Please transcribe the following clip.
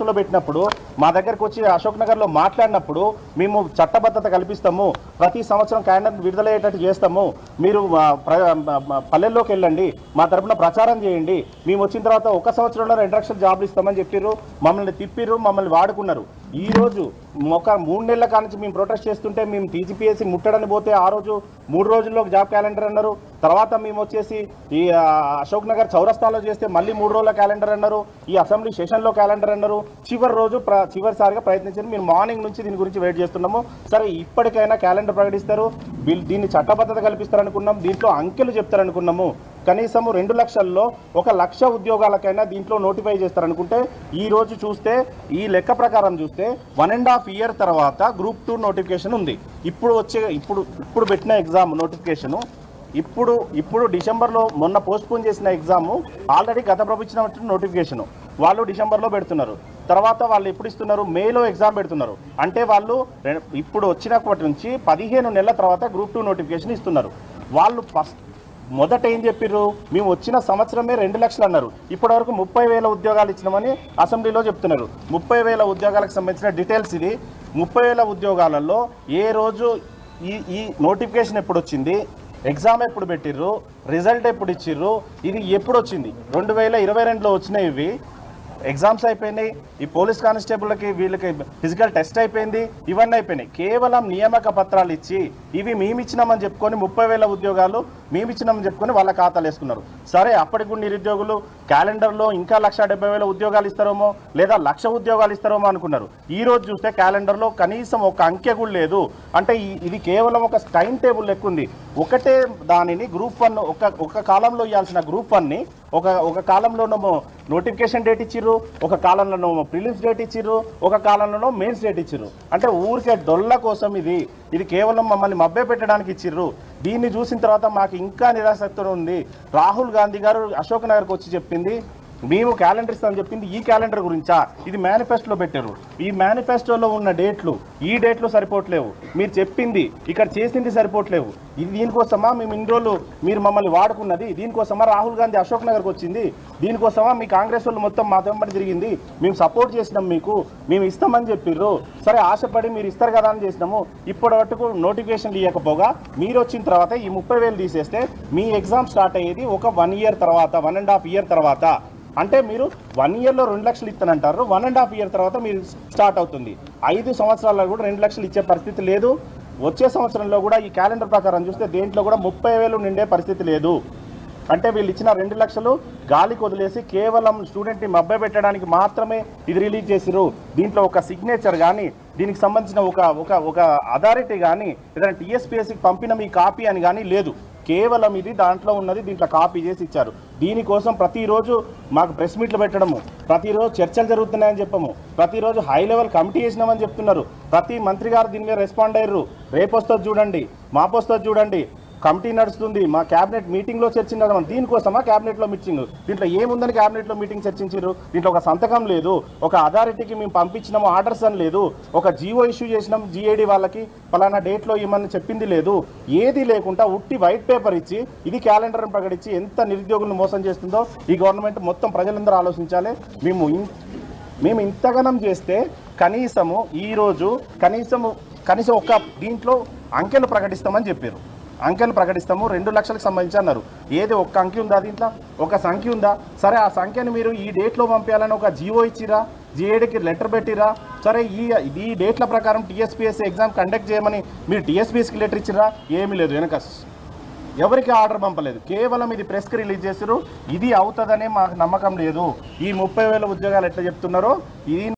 లో పెట్టినప్పుడు మా దగ్గరకు వచ్చి అశోక్ నగర్ లో మాట్లాడినప్పుడు మేము చట్టబద్ధత కల్పిస్తాము, ప్రతి సంవత్సరం క్యాండిడేట్ విడుదలయ్యేటట్టు చేస్తాము, మీరు పల్లెల్లోకి వెళ్ళండి, మా తరపున ప్రచారం చేయండి, మేము వచ్చిన తర్వాత ఒక సంవత్సరంలో 2 లక్షల జాబ్లు ఇస్తామని చెప్పిర్రు, మమ్మల్ని తిప్పిర్రు, మమ్మల్ని వాడుకున్నారు. ఈ రోజు ఒక 3 నెలల కానుంచి మేము ప్రొటెస్ట్ చేస్తుంటే మేము టీజీపీఎస్సీ ముట్టడని పోతే ఆ రోజు 3 రోజుల్లో జాబ్ క్యాలెండర్ అన్నారు. తర్వాత మేము వచ్చేసి ఈ అశోక్ నగర్ చౌరస్తాలో చేస్తే మళ్ళీ 3 రోజుల క్యాలెండర్ అన్నారు, ఈ అసెంబ్లీ సెషన్లో క్యాలెండర్ అన్నారు. చివరి రోజు చివరిసారిగా ప్రయత్నించారు. మేము మార్నింగ్ నుంచి దీని గురించి వెయిట్ చేస్తున్నాము. సరే ఇప్పటికైనా క్యాలెండర్ ప్రకటిస్తారు, దీన్ని చట్టబద్ధత కల్పిస్తారనుకున్నాం, దీంట్లో అంకెలు చెప్తారనుకున్నాము. కనీసం 2 లక్షల్లో 1 లక్ష ఉద్యోగాలకైనా దీంట్లో నోటిఫై చేస్తారనుకుంటే ఈ రోజు చూస్తే ఈ లెక్క ప్రకారం చూస్తే 1.5 ఇయర్ తర్వాత గ్రూప్ 2 నోటిఫికేషన్ ఉంది. ఇప్పుడు పెట్టిన ఎగ్జామ్ నోటిఫికేషను ఇప్పుడు డిసెంబర్లో మొన్న పోస్ట్పోన్ చేసిన ఎగ్జాము ఆల్రెడీ గత ప్రభుత్వం నోటిఫికేషను వాళ్ళు డిసెంబర్లో పెడుతున్నారు. తర్వాత వాళ్ళు ఎప్పుడు ఇస్తున్నారు? మేలో ఎగ్జామ్ పెడుతున్నారు. అంటే వాళ్ళు ఇప్పుడు వచ్చినప్పటి నుంచి 15 నెలల తర్వాత గ్రూప్ 2 నోటిఫికేషన్ ఇస్తున్నారు. వాళ్ళు మొదట ఏం చెప్పారు? మేము వచ్చిన సంవత్సరమే 2 లక్షలు అన్నారు. ఇప్పటివరకు 30,000 ఉద్యోగాలు ఇచ్చినామని అసెంబ్లీలో చెప్తున్నారు. 30,000 ఉద్యోగాలకు సంబంధించిన డీటెయిల్స్ ఇది. 30,000 ఉద్యోగాలలో ఏ రోజు ఈ నోటిఫికేషన్ ఎప్పుడు వచ్చింది, ఎగ్జామ్ ఎప్పుడు పెట్టిర్రు, రిజల్ట్ ఎప్పుడు ఇచ్చిర్రు, ఇది ఎప్పుడు వచ్చింది? 2022లో వచ్చినాయి. ఇవి ఎగ్జామ్స్ అయిపోయినాయి, ఈ పోలీస్ కానిస్టేబుల్కి వీళ్ళకి ఫిజికల్ టెస్ట్ అయిపోయింది, ఇవన్నీ అయిపోయినాయి. కేవలం నియామక పత్రాలు ఇచ్చి ఇవి మేమిచ్చినామని చెప్పుకొని 30,000 ఉద్యోగాలు మేమిచ్చినామని చెప్పుకొని వాళ్ళ ఖాతాలు వేసుకున్నారు. సరే అప్పటికి కూడా నిరుద్యోగులు క్యాలెండర్లో ఇంకా 1,70,000 ఉద్యోగాలు ఇస్తారేమో లేదా 1,00,000 ఉద్యోగాలు ఇస్తారేమో అనుకున్నారు. ఈ రోజు చూస్తే క్యాలెండర్లో కనీసం ఒక అంకె కూడా లేదు. అంటే ఇది కేవలం ఒక టైం టేబుల్ లెక్క ఉంది. ఒకటే దానిని గ్రూప్ 1 ఒక కాలంలో ఇవ్వాల్సిన గ్రూప్ 1ని ఒక కాలంలోనేమో నోటిఫికేషన్ డేట్ ఇచ్చిర్రు, ఒక కాలంలోనేమో ప్రిలిమ్స్ డేట్ ఇచ్చిర్రు, ఒక కాలంలోనో మెయిన్స్ డేట్ ఇచ్చిర్రు. అంటే ఊరికే డొల్ల కోసం ఇది కేవలం మమ్మల్ని మభ్య పెట్టడానికి ఇచ్చిర్రు. దీన్ని చూసిన తర్వాత మాకు ఇంకా నిరాసక్తి ఉంది. రాహుల్ గాంధీ గారు అశోక్ నగర్కి వచ్చి చెప్పింది మేము క్యాలెండర్ ఇస్తామని చెప్పింది ఈ క్యాలెండర్ గురించా? ఇది మేనిఫెస్టోలో పెట్టారు. ఈ మేనిఫెస్టోలో ఉన్న ఈ డేట్లు సరిపోవట్లేవు, మీరు చెప్పింది ఇక్కడ చేసింది సరిపోవట్లేవు. ఇది దీనికోసమా మేము ఇన్ని రోజులు మీరు మమ్మల్ని వాడుకున్నది? దీనికోసమా రాహుల్ గాంధీ అశోక్ నగర్కి వచ్చింది? దీనికోసమా మీ కాంగ్రెస్ వాళ్ళు మొత్తం మా వెంబడి తిరిగింది? మేము సపోర్ట్ చేసినాం, మేము ఇస్తామని చెప్పిర్రు. సరే ఆశపడి మీరు ఇస్తారు కదా అని చేసినాము. ఇప్పటి వరకు నోటిఫికేషన్లు ఇవ్వకపోగా మీరు వచ్చిన తర్వాత ఈ 30,000 తీసేస్తే మీ ఎగ్జామ్ స్టార్ట్ అయ్యేది ఒక 1 ఇయర్ తర్వాత, 1.5 ఇయర్ తర్వాత. అంటే మీరు 1 ఇయర్లో 2 లక్షలు ఇస్తానంటారు, 1.5 ఇయర్ తర్వాత మీరు స్టార్ట్ అవుతుంది. 5 సంవత్సరాల్లో కూడా 2 లక్షలు ఇచ్చే పరిస్థితి లేదు. వచ్చే సంవత్సరంలో కూడా ఈ క్యాలెండర్ ప్రకారం చూస్తే దేంట్లో కూడా 30,000 నిండే పరిస్థితి లేదు. అంటే వీళ్ళు ఇచ్చిన 2 లక్షలు గాలికి వదిలేసి కేవలం స్టూడెంట్ని మభ్య పెట్టడానికి మాత్రమే ఇది రిలీజ్ చేసిరు. దీంట్లో ఒక సిగ్నేచర్ కానీ దీనికి సంబంధించిన ఒక అథారిటీ కానీ ఏదైనా టీఎస్పీఎస్సీకి పంపిన మీ కాపీ అని కానీ లేదు. కేవలం ఇది దాంట్లో ఉన్నది దీంట్లో కాపీ చేసి ఇచ్చారు. దీనికోసం ప్రతిరోజు మాకు ప్రెస్ మీట్లు పెట్టడము, ప్రతిరోజు చర్చలు జరుగుతున్నాయని చెప్పము, ప్రతిరోజు హై లెవెల్ కమిటీ చేసినామని చెప్తున్నారు. ప్రతి మంత్రి గారు దీని మీద రెస్పాండ్ అయ్యారు. రేపు వస్తుంది చూడండి, మాపొస్తుంది చూడండి, కమిటీ నడుస్తుంది, మా క్యాబినెట్ మీటింగ్లో చర్చించడం. దీనికోసమా క్యాబినెట్లో మీటింగ్? దీంట్లో ఏముందని క్యాబినెట్లో మీటింగ్ చర్చించారు? దీంట్లో ఒక సంతకం లేదు, ఒక అథారిటీకి మేము పంపించినాము ఆర్డర్స్ అని లేదు, ఒక జీవో ఇష్యూ చేసినాం జీఏడీ వాళ్ళకి పలానా డేట్లో ఇవ్వమని చెప్పింది లేదు. ఏది లేకుండా ఉట్టి వైట్ పేపర్ ఇచ్చి ఇది క్యాలెండర్ని ప్రకటించి ఎంత నిరుద్యోగులను మోసం చేస్తుందో ఈ గవర్నమెంట్ మొత్తం ప్రజలందరూ ఆలోచించాలి. మేము ఇంతగనం చేస్తే కనీసము ఈరోజు కనీసం ఒక దీంట్లో అంకెలు ప్రకటిస్తామని చెప్పారు. అంకెలు ప్రకటిస్తాము 2 లక్షలకు సంబంధించి అన్నారు. ఏది ఒక్క అంకె ఉందా? దీంట్లో ఒక సంఖ్య ఉందా? సరే ఆ సంఖ్యను మీరు ఈ డేట్లో పంపించాలని ఒక జీవో ఇచ్చిరా, జీఏడీకి లెటర్ పెట్టిరా? సరే ఈ డేట్ల ప్రకారం టీఎస్పీఎస్సీ ఎగ్జామ్ కండక్ట్ చేయమని మీరు టీఎస్పీఎస్సీకి లెటర్ ఇచ్చిరా? ఏమీ లేదు, వెనక ఎవరికి ఆర్డర్ పంపలేదు. కేవలం ఇది ప్రెస్కి రిలీజ్ చేశారు. ఇది అవుతుందనే మాకు నమ్మకం లేదు. ఈ 30,000 ఉద్యోగాలు ఎట్లా చెప్తున్నారో ఇది